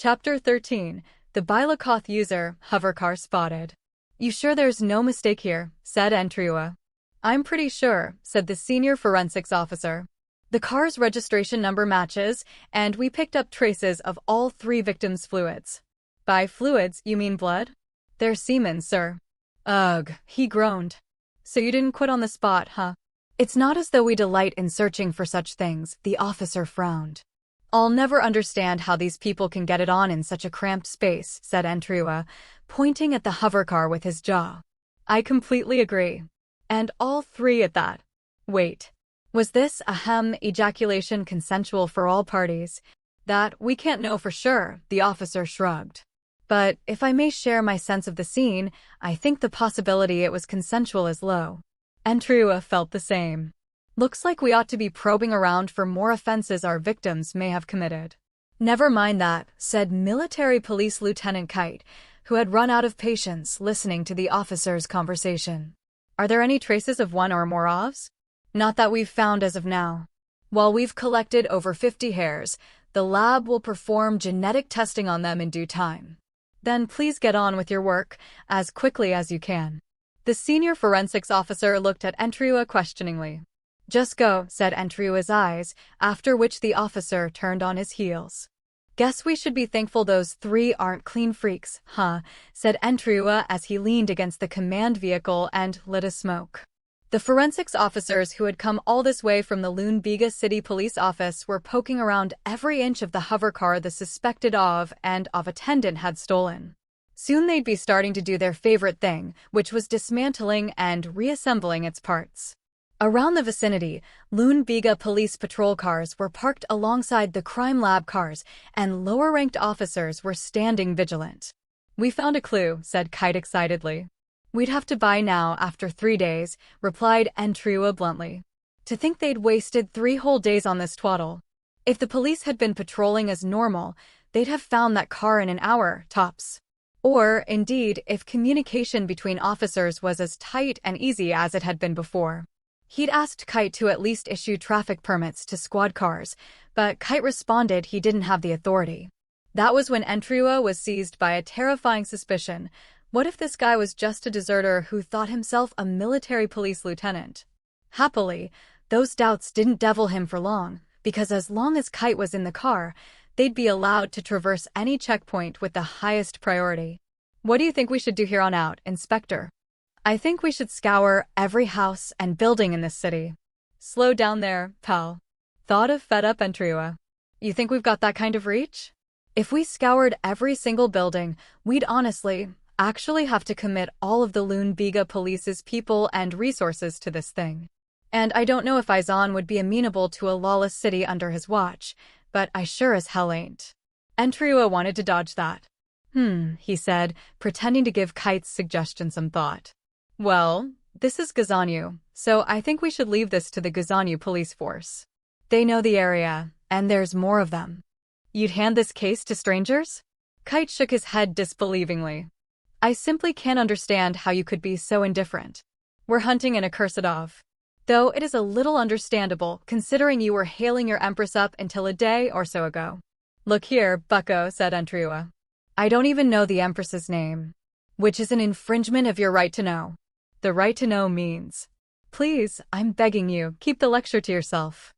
Chapter 13. The Bilokoth User, Hovercar Spotted. You sure there's no mistake here? Said Entriua. I'm pretty sure, said the senior forensics officer. The car's registration number matches, and we picked up traces of all 3 victims' fluids. By fluids, you mean blood? They're semen, sir. Ugh, he groaned. So you didn't quit on the spot, huh? It's not as though we delight in searching for such things, the officer frowned. I'll never understand how these people can get it on in such a cramped space, said Entriua, pointing at the hovercar with his jaw. I completely agree. And all 3 at that. Wait. Was this, ejaculation consensual for all parties? That we can't know for sure, the officer shrugged. But, if I may share my sense of the scene, I think the possibility it was consensual is low. Entriua felt the same. Looks like we ought to be probing around for more offenses our victims may have committed. Never mind that, said Military Police Lieutenant Kite, who had run out of patience listening to the officer's conversation. Are there any traces of one or more OVs? Not that we've found as of now. While we've collected over 50 hairs, the lab will perform genetic testing on them in due time. Then please get on with your work, as quickly as you can. The senior forensics officer looked at Entriua questioningly. Just go, said Entriua's eyes, after which the officer turned on his heels. Guess we should be thankful those 3 aren't clean freaks, huh? Said Entriua as he leaned against the command vehicle and lit a smoke. The forensics officers who had come all this way from the Lune-Biga City Police Office were poking around every inch of the hovercar the suspected OV and OV attendant had stolen. Soon they'd be starting to do their favorite thing, which was dismantling and reassembling its parts. Around the vicinity, Lune-Biga police patrol cars were parked alongside the crime lab cars, and lower-ranked officers were standing vigilant. We found a clue, said Kite excitedly. We'd have to buy now after 3 days, replied Entriua bluntly. To think they'd wasted 3 whole days on this twaddle. If the police had been patrolling as normal, they'd have found that car in an hour, tops. Or, indeed, if communication between officers was as tight and easy as it had been before. He'd asked Kite to at least issue traffic permits to squad cars, but Kite responded he didn't have the authority. That was when Entriua was seized by a terrifying suspicion. What if this guy was just a deserter who thought himself a military police lieutenant? Happily, those doubts didn't devil him for long, because as long as Kite was in the car, they'd be allowed to traverse any checkpoint with the highest priority. What do you think we should do here on out, Inspector? I think we should scour every house and building in this city. Slow down there, pal. Thought of fed up Entriua. You think we've got that kind of reach? If we scoured every single building, we'd actually have to commit all of the Lune-Biga police's people and resources to this thing. And I don't know if Izan would be amenable to a lawless city under his watch, but I sure as hell ain't. Entriua wanted to dodge that. He said, pretending to give Kite's suggestion some thought. Well, this is Gazanyu, so I think we should leave this to the Gazanyu police force. They know the area, and there's more of them. You'd hand this case to strangers? Kite shook his head disbelievingly. I simply can't understand how you could be so indifferent. We're hunting an accursed OV. Though it is a little understandable, considering you were hailing your empress up until a day or so ago. Look here, bucko, said Entriua. I don't even know the empress's name. Which is an infringement of your right to know. The right to know means. Please, I'm begging you, keep the lecture to yourself.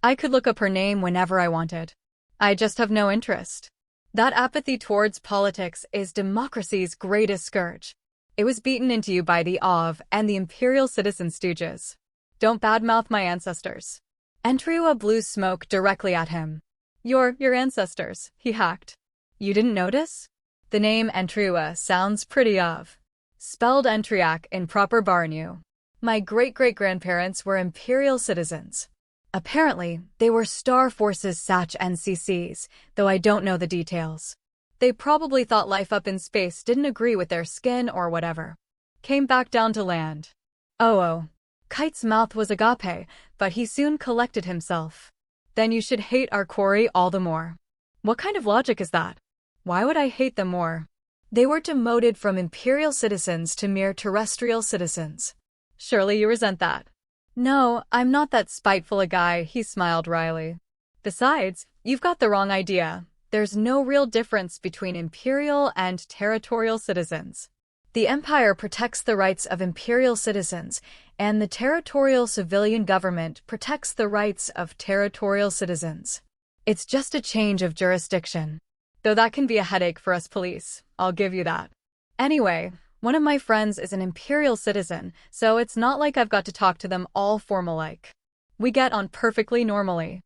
I could look up her name whenever I wanted. I just have no interest. That apathy towards politics is democracy's greatest scourge. It was beaten into you by the OV and the imperial citizen stooges. Don't badmouth my ancestors. Entriua blew smoke directly at him. Your ancestors, he hacked. You didn't notice? The name Entriua sounds pretty OV. Spelled Entriac in proper Barnu. My great-great-grandparents were imperial citizens. Apparently, they were Star Forces Sach NCCs, though I don't know the details. They probably thought life up in space didn't agree with their skin or whatever. Came back down to land. Oh. Kite's mouth was agape, but he soon collected himself. Then you should hate our quarry all the more. What kind of logic is that? Why would I hate them more? They were demoted from imperial citizens to mere terrestrial citizens. Surely you resent that. No, I'm not that spiteful a guy, he smiled wryly. Besides, you've got the wrong idea. there's no real difference between imperial and territorial citizens. The Empire protects the rights of imperial citizens, and the territorial civilian government protects the rights of territorial citizens. It's just a change of jurisdiction. Though that can be a headache for us police, I'll give you that. Anyway, one of my friends is an imperial citizen, so it's not like I've got to talk to them all formal-like. We get on perfectly normally.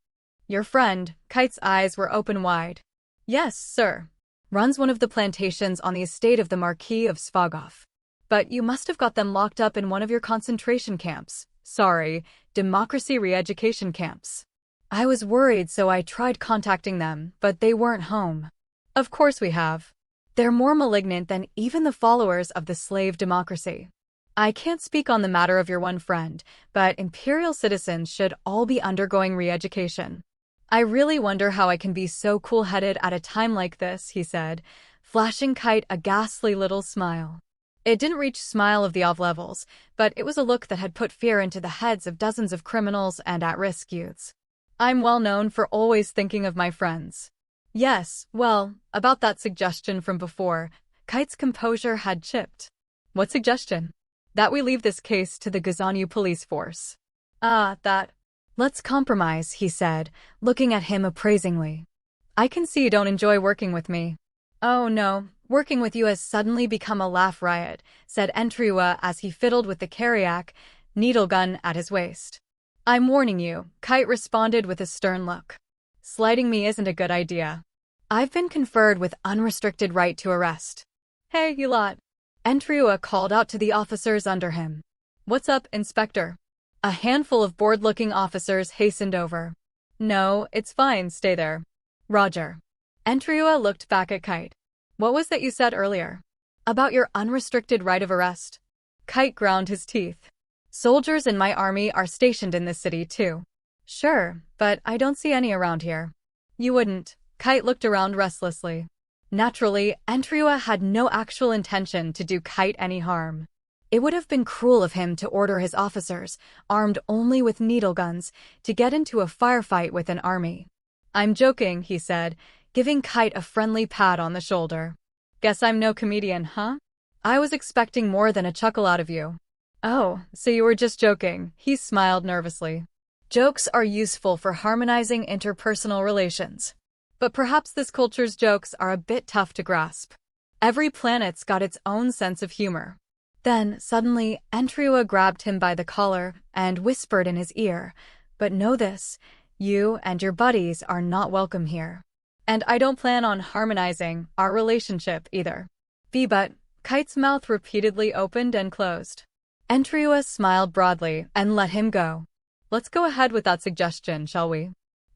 Your friend, Kite's eyes were open wide. Yes, sir. Runs one of the plantations on the estate of the Marquis of Svagov. But you must have got them locked up in one of your concentration camps. Sorry, democracy re-education camps. I was worried, so I tried contacting them, but they weren't home. Of course we have. They're more malignant than even the followers of the slave democracy. I can't speak on the matter of your one friend, but imperial citizens should all be undergoing re-education. I really wonder how I can be so cool-headed at a time like this, he said, flashing Kite a ghastly little smile. It didn't reach smile of the off levels, but it was a look that had put fear into the heads of dozens of criminals and at-risk youths. I'm well known for always thinking of my friends. Yes, well, about that suggestion from before, Kite's composure had chipped. What suggestion? That we leave this case to the Gazanyu police force. That. Let's compromise, he said, looking at him appraisingly. I can see you don't enjoy working with me. Oh no, working with you has suddenly become a laugh riot, said Entriwa as he fiddled with the Kariak needle gun at his waist. I'm warning you, Kite responded with a stern look. Slighting me isn't a good idea. I've been conferred with unrestricted right to arrest. Hey, you lot. Entriwa called out to the officers under him. What's up, Inspector? A handful of bored-looking officers hastened over. No, it's fine, stay there. Roger. Entriwa looked back at Kite. What was that you said earlier? About your unrestricted right of arrest? Kite ground his teeth. Soldiers in my army are stationed in this city too. Sure, but I don't see any around here. You wouldn't. Kite looked around restlessly. Naturally, Entriwa had no actual intention to do Kite any harm. It would have been cruel of him to order his officers, armed only with needle guns, to get into a firefight with an army. I'm joking, he said, giving Kite a friendly pat on the shoulder. Guess I'm no comedian, huh? I was expecting more than a chuckle out of you. Oh, so you were just joking, he smiled nervously. Jokes are useful for harmonizing interpersonal relations. But perhaps this culture's jokes are a bit tough to grasp. Every planet's got its own sense of humor. Then, suddenly, Entriwa grabbed him by the collar and whispered in his ear, but know this, you and your buddies are not welcome here. And I don't plan on harmonizing our relationship either. But Kite's mouth repeatedly opened and closed. Entriwa smiled broadly and let him go. Let's go ahead with that suggestion, shall we?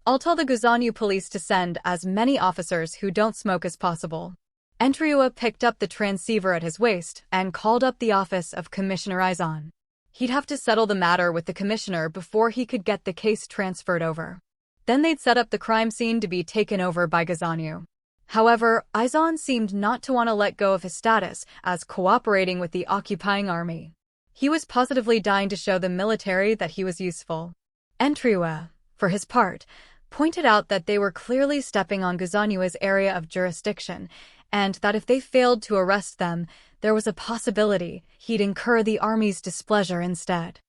I'll tell the Gazanyu police to send as many officers who don't smoke as possible. Entriwa picked up the transceiver at his waist and called up the office of Commissioner Izan. He'd have to settle the matter with the commissioner before he could get the case transferred over. Then they'd set up the crime scene to be taken over by Gazanyu. However, Izan seemed not to want to let go of his status as cooperating with the occupying army. He was positively dying to show the military that he was useful. Entriwa, for his part, pointed out that they were clearly stepping on Gazanyu's area of jurisdiction, and that if they failed to arrest them, there was a possibility he'd incur the army's displeasure instead.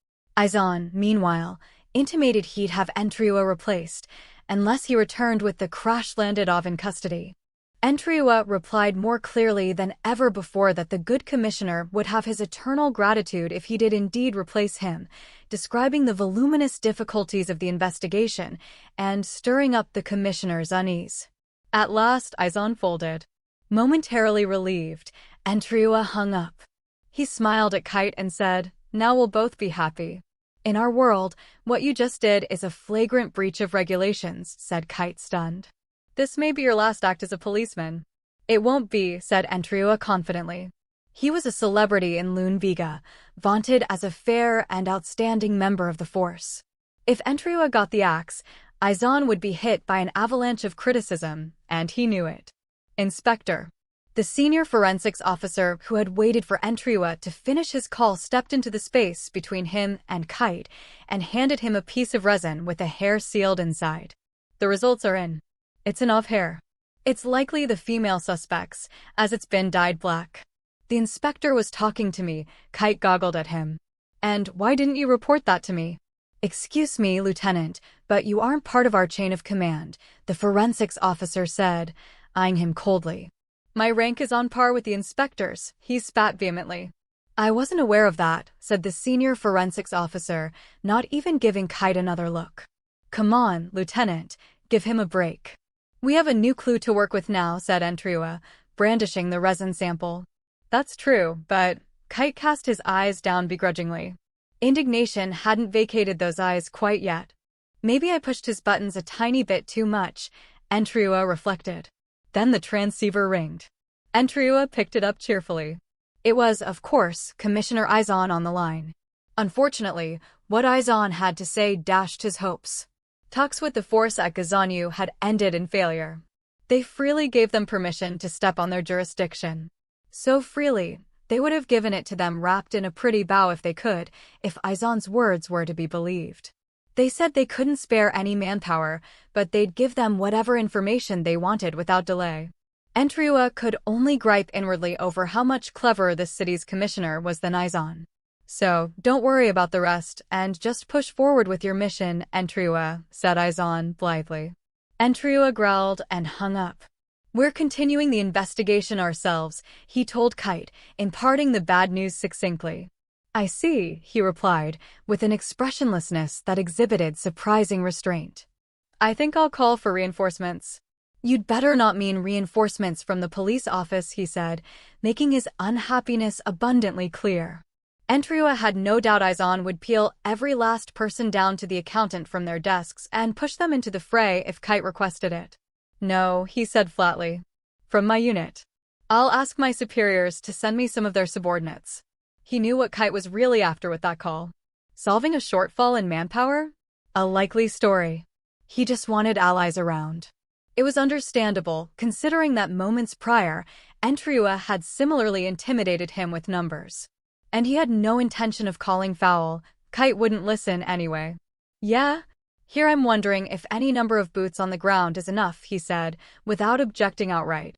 Izan, meanwhile, intimated he'd have Entriwa replaced, unless he returned with the crash-landed Ov in custody. Entriwa replied more clearly than ever before that the good commissioner would have his eternal gratitude if he did indeed replace him, describing the voluminous difficulties of the investigation and stirring up the commissioner's unease. At last, Izan folded. Momentarily relieved, Entriwa hung up. He smiled at Kite and said, "Now we'll both be happy." "In our world, what you just did is a flagrant breach of regulations," said Kite, stunned. "This may be your last act as a policeman." "It won't be," said Entriwa confidently. He was a celebrity in Lune Vega, vaunted as a fair and outstanding member of the force. If Entriwa got the axe, Izan would be hit by an avalanche of criticism, and he knew it. Inspector. The senior forensics officer who had waited for Entriwa to finish his call stepped into the space between him and Kite and handed him a piece of resin with a hair sealed inside. "The results are in. It's an Ov hair." It's likely the female suspects, as it's been dyed black. The inspector was talking to me, Kite goggled at him. And why didn't you report that to me? Excuse me, Lieutenant, but you aren't part of our chain of command, the forensics officer said, eyeing him coldly. My rank is on par with the inspector's, he spat vehemently. I wasn't aware of that, said the senior forensics officer, not even giving Kite another look. Come on, Lieutenant, give him a break. We have a new clue to work with now, said Entriua, brandishing the resin sample. That's true, but Kite cast his eyes down begrudgingly. Indignation hadn't vacated those eyes quite yet. Maybe I pushed his buttons a tiny bit too much, Entriua reflected. Then the transceiver ringed. Entriua picked it up cheerfully. It was, of course, Commissioner Izon on the line. Unfortunately, what Izon had to say dashed his hopes. Talks with the force at Gazanyu had ended in failure. They freely gave them permission to step on their jurisdiction. So freely, they would have given it to them wrapped in a pretty bow if they could, if Izon's words were to be believed. They said they couldn't spare any manpower, but they'd give them whatever information they wanted without delay. Entriua could only gripe inwardly over how much cleverer this city's commissioner was than Izon. So, don't worry about the rest, and just push forward with your mission, Entriua, said Izon blithely. Entriua growled and hung up. We're continuing the investigation ourselves, he told Kite, imparting the bad news succinctly. I see, he replied, with an expressionlessness that exhibited surprising restraint. I think I'll call for reinforcements. You'd better not mean reinforcements from the police office, he said, making his unhappiness abundantly clear. Entriua had no doubt Izon would peel every last person down to the accountant from their desks and push them into the fray if Kite requested it. No, he said flatly. From my unit. I'll ask my superiors to send me some of their subordinates. He knew what Kite was really after with that call. Solving a shortfall in manpower? A likely story. He just wanted allies around. It was understandable, considering that moments prior, Entriua had similarly intimidated him with numbers. And he had no intention of calling foul. Kite wouldn't listen anyway. Yeah? Here I'm wondering if any number of boots on the ground is enough, he said, without objecting outright.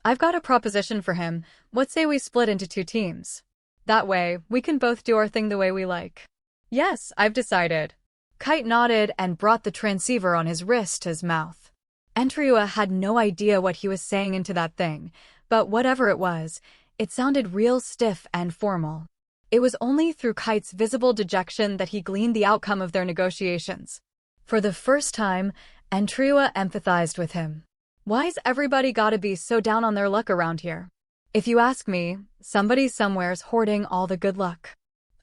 I've got a proposition for him. What say we split into 2 teams? That way, we can both do our thing the way we like. Yes, I've decided. Kite nodded and brought the transceiver on his wrist to his mouth. Entriua had no idea what he was saying into that thing, but whatever it was, it sounded real stiff and formal. It was only through Kite's visible dejection that he gleaned the outcome of their negotiations. For the first time, Entriua empathized with him. Why's everybody gotta be so down on their luck around here? If you ask me, somebody somewhere's hoarding all the good luck.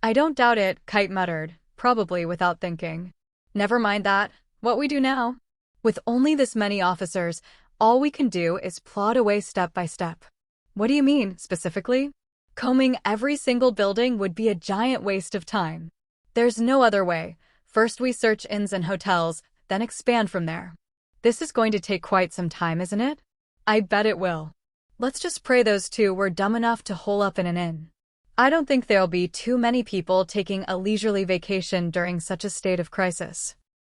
I don't doubt it, Kite muttered, probably without thinking. Never mind that. What we do now? With only this many officers, all we can do is plod away step by step. What do you mean, specifically? Combing every single building would be a giant waste of time. There's no other way. First we search inns and hotels, then expand from there. This is going to take quite some time, isn't it? I bet it will. Let's just pray those 2 were dumb enough to hole up in an inn. I don't think there'll be too many people taking a leisurely vacation during such a state of crisis.